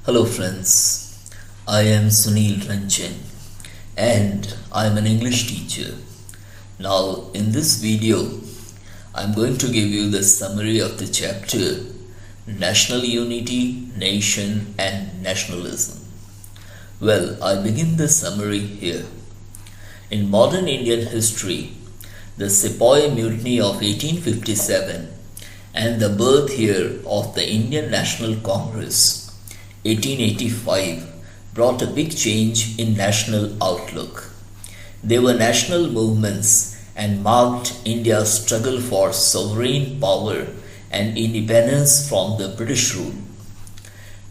Hello friends, I am Sunil Ranjan and I am an English teacher. Now in this video, I am going to give you the summary of the chapter National Unity, Nation and Nationalism. Well, I begin the summary here. In modern Indian history, the Sepoy Mutiny of 1857 and the birth here of the Indian National Congress 1885 brought a big change in national outlook. They were national movements and marked India's struggle for sovereign power and independence from the British rule.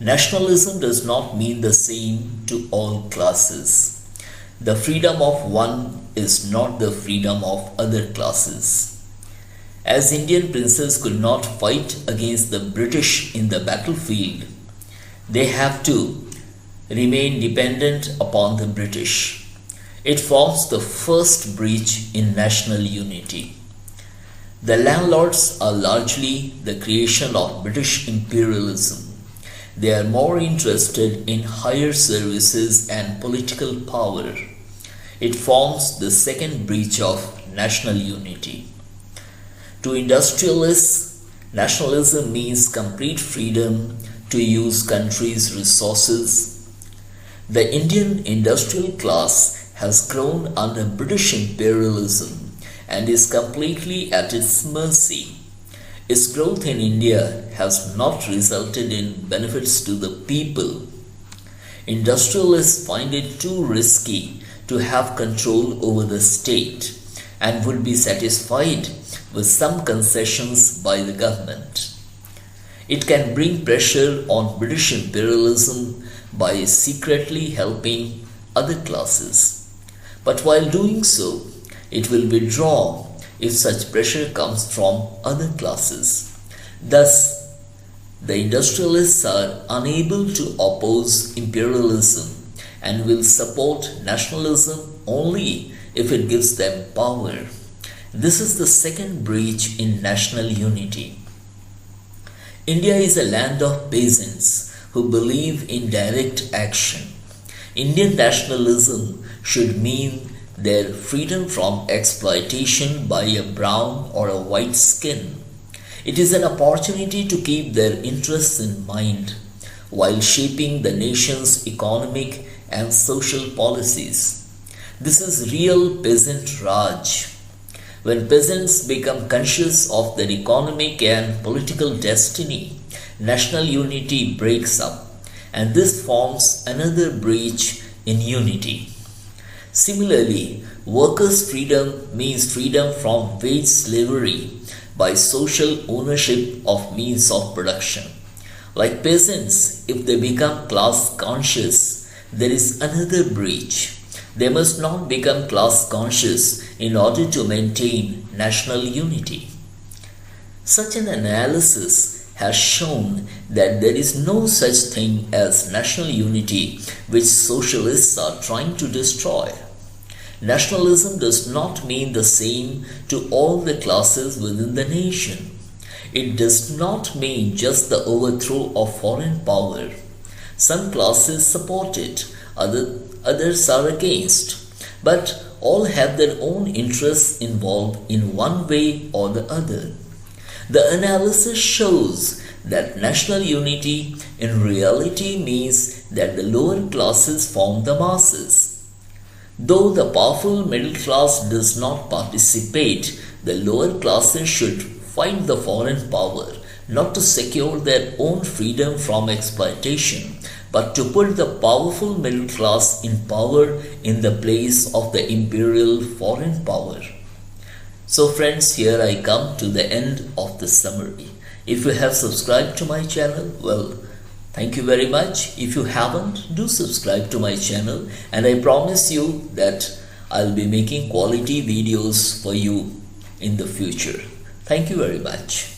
Nationalism does not mean the same to all classes. The freedom of one is not the freedom of other classes. As Indian princes could not fight against the British in the battlefield, they have to remain dependent upon the British. It forms the first breach in national unity. The landlords are largely the creation of British imperialism. They are more interested in higher services and political power. It forms the second breach of national unity. To industrialists, nationalism means complete freedom to use country's resources. The Indian industrial class has grown under British imperialism and is completely at its mercy. Its growth in India has not resulted in benefits to the people. Industrialists find it too risky to have control over the state and would be satisfied with some concessions by the government. It can bring pressure on British imperialism by secretly helping other classes. But while doing so, it will withdraw if such pressure comes from other classes. Thus, the industrialists are unable to oppose imperialism and will support nationalism only if it gives them power. This is the second breach in national unity. India is a land of peasants who believe in direct action. Indian nationalism should mean their freedom from exploitation by a brown or a white skin. It is an opportunity to keep their interests in mind while shaping the nation's economic and social policies. This is real peasant Raj. When peasants become conscious of their economic and political destiny, national unity breaks up, and this forms another breach in unity. Similarly, workers' freedom means freedom from wage slavery by social ownership of means of production. Like peasants, if they become class conscious, there is another breach. They must not become class conscious in order to maintain national unity. Such an analysis has shown that there is no such thing as national unity which socialists are trying to destroy. Nationalism does not mean the same to all the classes within the nation. It does not mean just the overthrow of foreign power. Some classes support it, others are against, but all have their own interests involved in one way or the other. The analysis shows that national unity in reality means that the lower classes form the masses. Though the powerful middle class does not participate, the lower classes should fight the foreign power, not to secure their own freedom from exploitation, but to put the powerful middle class in power in the place of the imperial foreign power. So friends, here I come to the end of the summary. If you have subscribed to my channel, well, thank you very much. If you haven't, do subscribe to my channel, and I promise you that I'll be making quality videos for you in the future. Thank you very much.